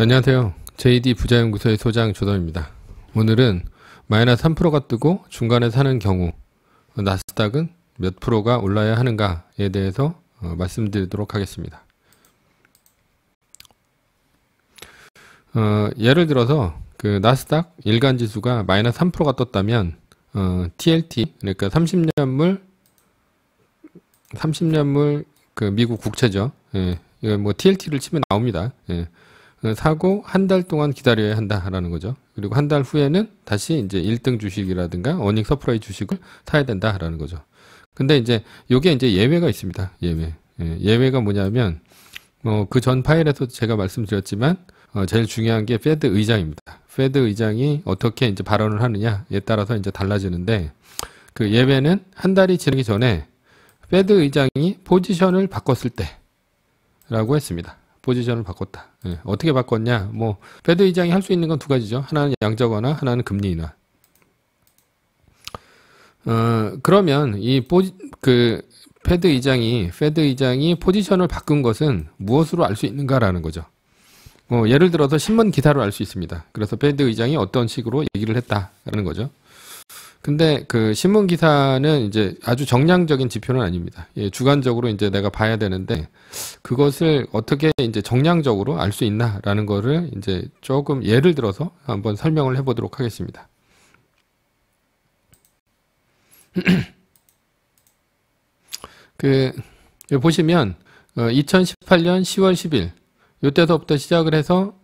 안녕하세요. JD 부자연구소의 소장 조담입니다. 오늘은 마이너스 3%가 뜨고 중간에 사는 경우 나스닥은 몇 프로가 올라야 하는가에 대해서 말씀드리도록 하겠습니다. 예를 들어서 그 나스닥 일간지수가 마이너스 3%가 떴다면 TLT 그러니까 30년물 그 미국 국채죠. 예, 이거 뭐 TLT를 치면 나옵니다. 예. 사고 한 달 동안 기다려야 한다라는 거죠. 그리고 한 달 후에는 다시 이제 1등 주식이라든가 어닝 서프라이 주식을 사야 된다라는 거죠. 근데 이제 요게 이제 예외가 있습니다. 예외. 예외가 뭐냐면 그 전 파일에서 제가 말씀드렸지만 제일 중요한 게 페드 의장입니다. 페드 의장이 어떻게 이제 발언을 하느냐에 따라서 이제 달라지는데 그 예외는 한 달이 지나기 전에 페드 의장이 포지션을 바꿨을 때라고 했습니다. 포지션을 바꿨다. 예, 어떻게 바꿨냐? 뭐 페드 의장이 할 수 있는 건 두 가지죠. 하나는 양적 완화, 하나는 금리 인하. 그러면 페드 의장이 포지션을 바꾼 것은 무엇으로 알 수 있는가라는 거죠. 예를 들어서 신문 기사로 알 수 있습니다. 그래서 페드 의장이 어떤 식으로 얘기를 했다라는 거죠. 근데 그 신문 기사는 이제 아주 정량적인 지표는 아닙니다. 예, 주관적으로 이제 내가 봐야 되는데 그것을 어떻게 이제 정량적으로 알 수 있나라는 거를 이제 조금 예를 들어서 한번 설명을 해보도록 하겠습니다. 여기 보시면 2018년 10월 10일 요때서부터 시작을 해서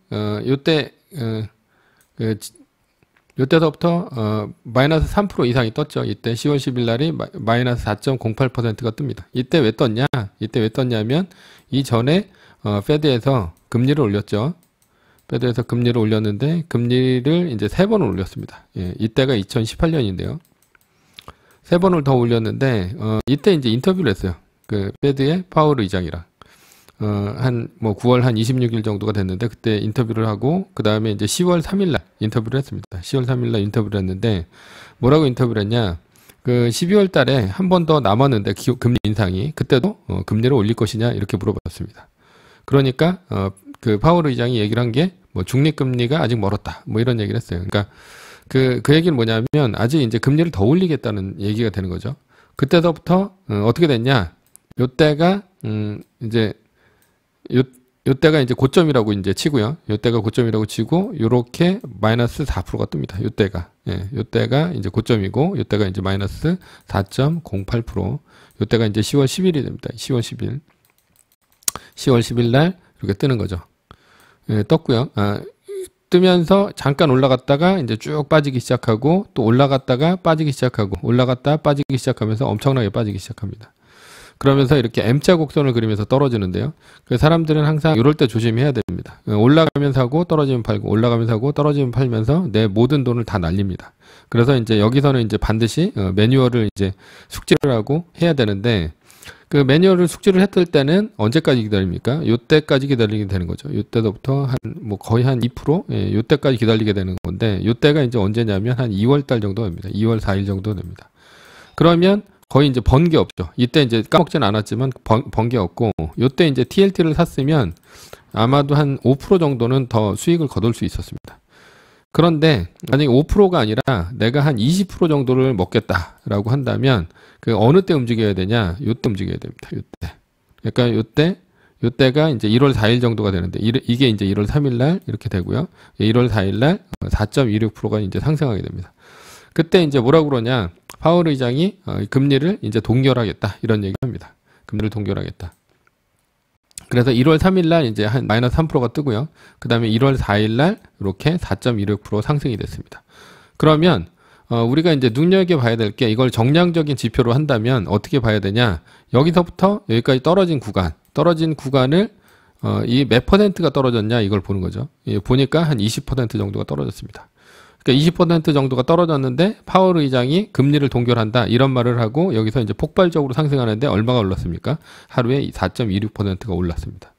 요때서부터 마이너스 3% 이상이 떴죠. 이때 10월 10일 날이 마이너스 4.08%가 뜹니다. 이때 왜 떴냐? 이때 왜 떴냐면 이전에 페드에서 금리를 올렸죠. 페드에서 금리를 올렸는데 금리를 이제 3번을 올렸습니다. 예, 이때가 2018년인데요. 3번을 더 올렸는데 이때 이제 인터뷰를 했어요. 그 페드의 파월 의장이랑. 뭐 9월 한 26일 정도가 됐는데 그때 인터뷰를 하고 그 다음에 이제 10월 3일 날 인터뷰를 했습니다. 10월 3일 날 인터뷰를 했는데 뭐라고 인터뷰를 했냐? 그 12월 달에 한 번 더 남았는데 금리 인상이 그때도 금리를 올릴 것이냐 이렇게 물어봤습니다. 그러니까 그 파월 의장이 얘기를 한 게 뭐 중립금리가 아직 멀었다 뭐 이런 얘기를 했어요. 그러니까 그 얘기는 뭐냐면 아직 이제 금리를 더 올리겠다는 얘기가 되는 거죠. 그때서부터 어떻게 됐냐? 요때가 이제 요때가 이제 고점이라고 이제 치고요. 요때가 고점이라고 치고 요렇게 마이너스 4%가 뜹니다. 요때가. 예, 요때가 이제 고점이고 요때가 이제 마이너스 4.08%. 요때가 이제 10월 10일이 됩니다. 10월 10일. 10월 10일 날 이렇게 뜨는 거죠. 예, 떴고요. 뜨면서 잠깐 올라갔다가 이제 쭉 빠지기 시작하고 또 올라갔다가 빠지기 시작하고 올라갔다 빠지기 시작하면서 엄청나게 빠지기 시작합니다. 그러면서 이렇게 M자 곡선을 그리면서 떨어지는데요. 그 사람들은 항상 이럴 때 조심해야 됩니다. 올라가면 사고 떨어지면 팔고 올라가면 사고 떨어지면 팔면서 내 모든 돈을 다 날립니다. 그래서 이제 여기서는 이제 반드시 매뉴얼을 이제 숙지를 하고 해야 되는데 그 매뉴얼을 숙지를 했을 때는 언제까지 기다립니까? 요때까지 기다리게 되는 거죠. 요때부터 뭐 거의 한 2%? 예, 요때까지 기다리게 되는 건데 요때가 이제 언제냐면 한 2월 달 정도 됩니다. 2월 4일 정도 됩니다. 그러면 거의 이제 번 게 없죠. 이때 이제 까먹진 않았지만 번 게 없고, 요때 이제 TLT를 샀으면 아마도 한 5% 정도는 더 수익을 거둘 수 있었습니다. 그런데 만약에 5%가 아니라 내가 한 20% 정도를 먹겠다라고 한다면 그 어느 때 움직여야 되냐? 요때 움직여야 됩니다. 요때. 그러니까 요때가 이제 1월 4일 정도가 되는데 이게 이제 1월 3일 날 이렇게 되고요. 1월 4일 날 4.26%가 이제 상승하게 됩니다. 그때 이제 뭐라고 그러냐? 파월 의장이 금리를 이제 동결하겠다 이런 얘기합니다. 금리를 동결하겠다. 그래서 1월 3일 날 이제 한 마이너스 3%가 뜨고요. 그 다음에 1월 4일 날 이렇게 4.26% 상승이 됐습니다. 그러면 우리가 이제 눈여겨봐야 될 게 이걸 정량적인 지표로 한다면 어떻게 봐야 되냐? 여기서부터 여기까지 떨어진 구간을 이 몇 퍼센트가 떨어졌냐 이걸 보는 거죠. 보니까 한 20% 정도가 떨어졌습니다. 그러니까 20% 정도가 떨어졌는데 파월 의장이 금리를 동결한다 이런 말을 하고 여기서 이제 폭발적으로 상승하는데 얼마가 올랐습니까? 하루에 4.26%가 올랐습니다.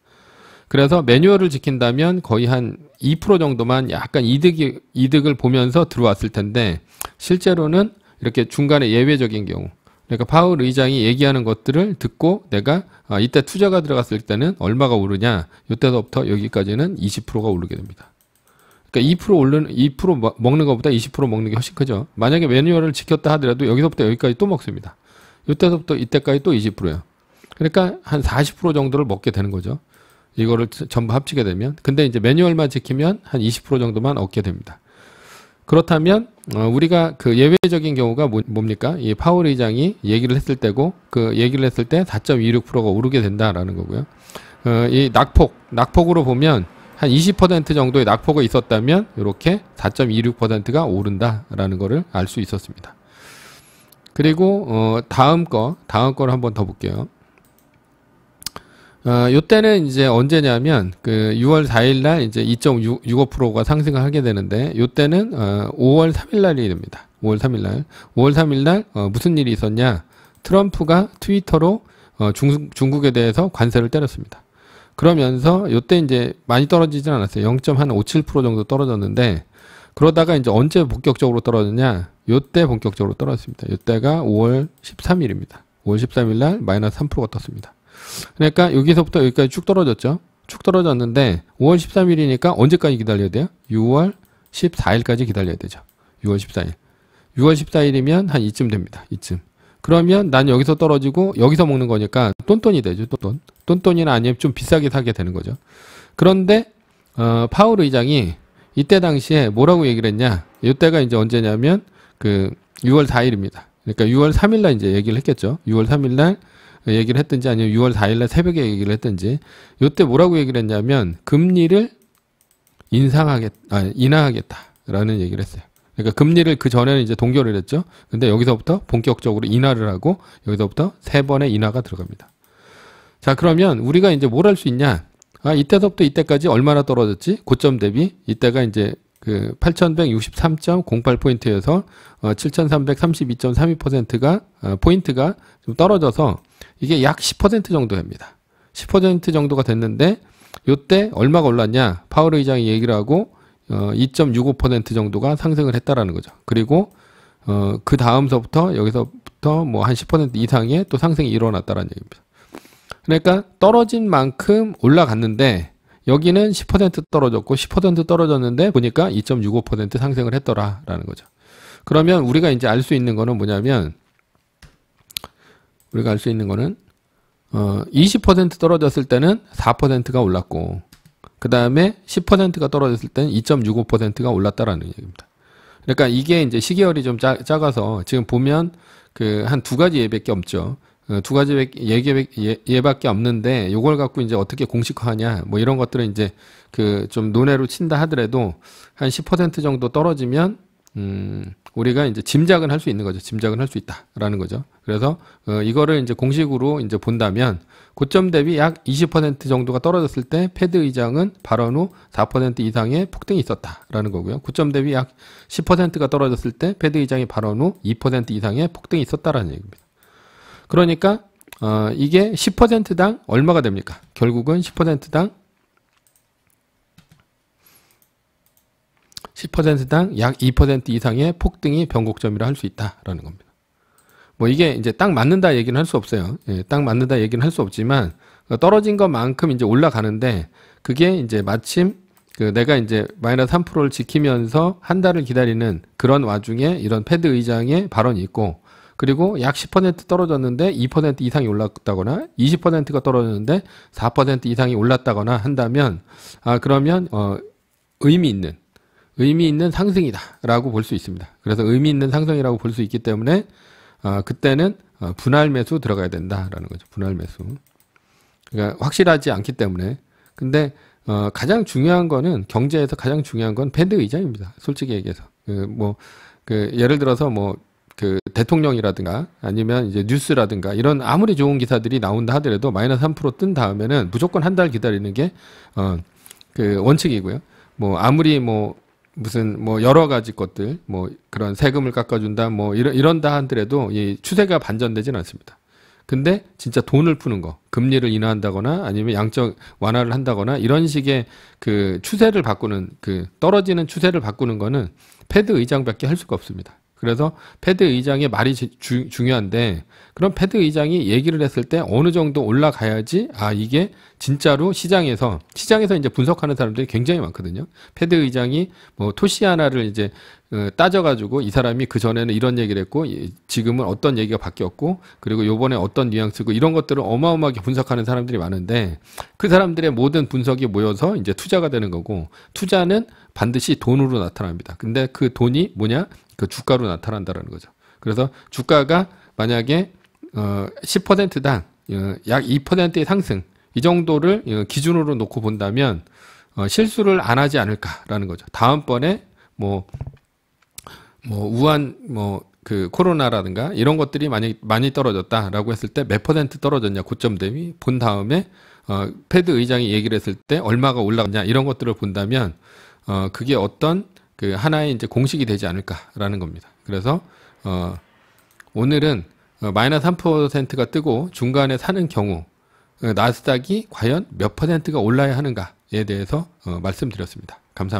그래서 매뉴얼을 지킨다면 거의 한 2% 정도만 약간 이득을 보면서 들어왔을 텐데 실제로는 이렇게 중간에 예외적인 경우 그러니까 파월 의장이 얘기하는 것들을 듣고 내가 이때 투자가 들어갔을 때는 얼마가 오르냐, 이때부터 여기까지는 20%가 오르게 됩니다. 그러니까 2% 먹는 것보다 20% 먹는 게 훨씬 크죠. 만약에 매뉴얼을 지켰다 하더라도 여기서부터 여기까지 또 먹습니다. 이때부터 이때까지 또 20%예요. 그러니까 한 40% 정도를 먹게 되는 거죠. 이거를 전부 합치게 되면. 근데 이제 매뉴얼만 지키면 한 20% 정도만 얻게 됩니다. 그렇다면 우리가 그 예외적인 경우가 뭡니까? 이 파월 의장이 얘기를 했을 때고, 그 얘기를 했을 때 4.26%가 오르게 된다라는 거고요. 이 낙폭으로 보면 한 20% 정도의 낙폭이 있었다면 이렇게 4.26%가 오른다라는 거를 알 수 있었습니다. 그리고 다음 거를 한번 더 볼게요. 요때는 이제 언제냐면 그 6월 4일 날 이제 2.65%가 상승을 하게 되는데, 요때는 5월 3일 날이 됩니다. 5월 3일 날. 5월 3일 날 무슨 일이 있었냐? 트럼프가 트위터로 중국에 대해서 관세를 때렸습니다. 그러면서 요때 이제 많이 떨어지진 않았어요. 0.57% 정도 떨어졌는데, 그러다가 이제 언제 본격적으로 떨어졌냐? 요때 본격적으로 떨어졌습니다. 요때가 5월 13일입니다. 5월 13일 날 마이너스 3%가 떴습니다. 그러니까 여기서부터 여기까지 쭉 떨어졌죠. 쭉 떨어졌는데 5월 13일이니까 언제까지 기다려야 돼요? 6월 14일까지 기다려야 되죠. 6월 14일. 6월 14일이면 한 이쯤 됩니다. 이쯤. 그러면 난 여기서 떨어지고 여기서 먹는 거니까 똔똔이 되죠. 똔똔이나 아니면 좀 비싸게 사게 되는 거죠. 그런데 파월 의장이 이때 당시에 뭐라고 얘기를 했냐? 이때가 이제 언제냐면 그 6월 4일입니다. 그러니까 6월 3일 날 이제 얘기를 했겠죠. 6월 3일 날 얘기를 했든지 아니면 6월 4일 날 새벽에 얘기를 했든지, 이때 뭐라고 얘기를 했냐면 금리를 인하하겠다라는 얘기를 했어요. 그러니까 금리를 그 전에는 이제 동결을 했죠. 근데 여기서부터 본격적으로 인하를 하고 여기서부터 3번의 인하가 들어갑니다. 자, 그러면 우리가 이제 뭘 할 수 있냐? 이때서부터 이때까지 얼마나 떨어졌지? 고점 대비 이때가 이제 그 8,163.08포인트에서 7,332.32%가 포인트가 좀 떨어져서 이게 약 10% 정도 됩니다. 10% 정도가 됐는데 요때 얼마가 올랐냐? 파월 의장이 얘기를 하고 2.65% 정도가 상승을 했다라는 거죠. 그리고 그 다음서부터 여기서부터 뭐 한 10% 이상의 또 상승이 일어났다라는 얘기입니다. 그러니까 떨어진 만큼 올라갔는데 여기는 10% 떨어졌고 10% 떨어졌는데 보니까 2.65% 상승을 했더라라는 거죠. 그러면 우리가 이제 알 수 있는 거는 뭐냐면, 우리가 알 수 있는 거는 20% 떨어졌을 때는 4%가 올랐고, 그 다음에 10%가 떨어졌을 때는 2.65%가 올랐다라는 얘기입니다. 그러니까 이게 이제 시계열이 좀 작아서 지금 보면 그 한 두 가지 예밖에 없죠. 두 가지 예밖에 없는데 요걸 갖고 이제 어떻게 공식화하냐 뭐 이런 것들은 이제 그 좀 논외로 친다 하더라도 한 10% 정도 떨어지면 우리가 이제 짐작은 할 수 있는 거죠. 짐작은 할 수 있다라는 거죠. 그래서 이거를 이제 공식으로 이제 본다면 고점 대비 약 20% 정도가 떨어졌을 때 패드 의장은 발언 후 4% 이상의 폭등이 있었다라는 거고요. 고점 대비 약 10%가 떨어졌을 때 패드 의장이 발언 후 2% 이상의 폭등이 있었다라는 얘기입니다. 그러니까 이게 10%당 얼마가 됩니까? 결국은 10%당 약 2% 이상의 폭등이 변곡점이라 할 수 있다라는 겁니다. 뭐 이게 이제 딱 맞는다 얘기는 할 수 없어요. 예, 딱 맞는다 얘기는 할 수 없지만 떨어진 것만큼 이제 올라가는데 그게 이제 마침 그 내가 이제 마이너스 3%를 지키면서 한 달을 기다리는 그런 와중에 이런 패드 의장의 발언이 있고, 그리고 약 10% 떨어졌는데 2% 이상이 올랐다거나 20%가 떨어졌는데 4% 이상이 올랐다거나 한다면 그러면 의미 있는 상승이다라고 볼 수 있습니다. 그래서 의미 있는 상승이라고 볼 수 있기 때문에 그때는 분할 매수 들어가야 된다라는 거죠. 분할 매수. 그러니까 확실하지 않기 때문에. 근데 가장 중요한 거는, 경제에서 가장 중요한 건 패드 의장입니다. 솔직히 얘기해서. 예를 들어서 그 대통령이라든가 아니면 이제 뉴스라든가 이런 아무리 좋은 기사들이 나온다 하더라도 마이너스 3% 뜬 다음에는 무조건 한 달 기다리는 게 그 원칙이고요. 아무리 무슨 여러 가지 것들 그런 세금을 깎아준다 이런다 하더라도 이 추세가 반전되진 않습니다. 근데 진짜 돈을 푸는 거, 금리를 인하한다거나 아니면 양적 완화를 한다거나 이런 식의 그 추세를 바꾸는, 그 떨어지는 추세를 바꾸는 거는 패드 의장밖에 할 수가 없습니다. 그래서 패드 의장의 말이 중요한데, 그럼 패드 의장이 얘기를 했을 때 어느 정도 올라가야지, 아, 이게 진짜로 시장에서 이제 분석하는 사람들이 굉장히 많거든요. 패드 의장이 뭐 토시 하나를 이제 따져가지고 이 사람이 그 전에는 이런 얘기를 했고 지금은 어떤 얘기가 바뀌었고 그리고 요번에 어떤 뉘앙스고 이런 것들을 어마어마하게 분석하는 사람들이 많은데, 그 사람들의 모든 분석이 모여서 이제 투자가 되는 거고, 투자는 반드시 돈으로 나타납니다. 근데 그 돈이 뭐냐? 그 주가로 나타난다라는 거죠. 그래서 주가가 만약에 10%당 약 2%의 상승, 이 정도를 기준으로 놓고 본다면 실수를 안 하지 않을까라는 거죠. 다음번에 뭐 우한 그 코로나라든가 이런 것들이 많이 떨어졌다라고 했을 때 몇 퍼센트 떨어졌냐, 고점 대비 본 다음에 패드 의장이 얘기를 했을 때 얼마가 올라갔냐, 이런 것들을 본다면 그게 어떤 그 하나의 이제 공식이 되지 않을까라는 겁니다. 그래서 오늘은 마이너스 3%가 뜨고 중간에 사는 경우 나스닥이 과연 몇 퍼센트가 올라야 하는가에 대해서 말씀드렸습니다. 감사합니다.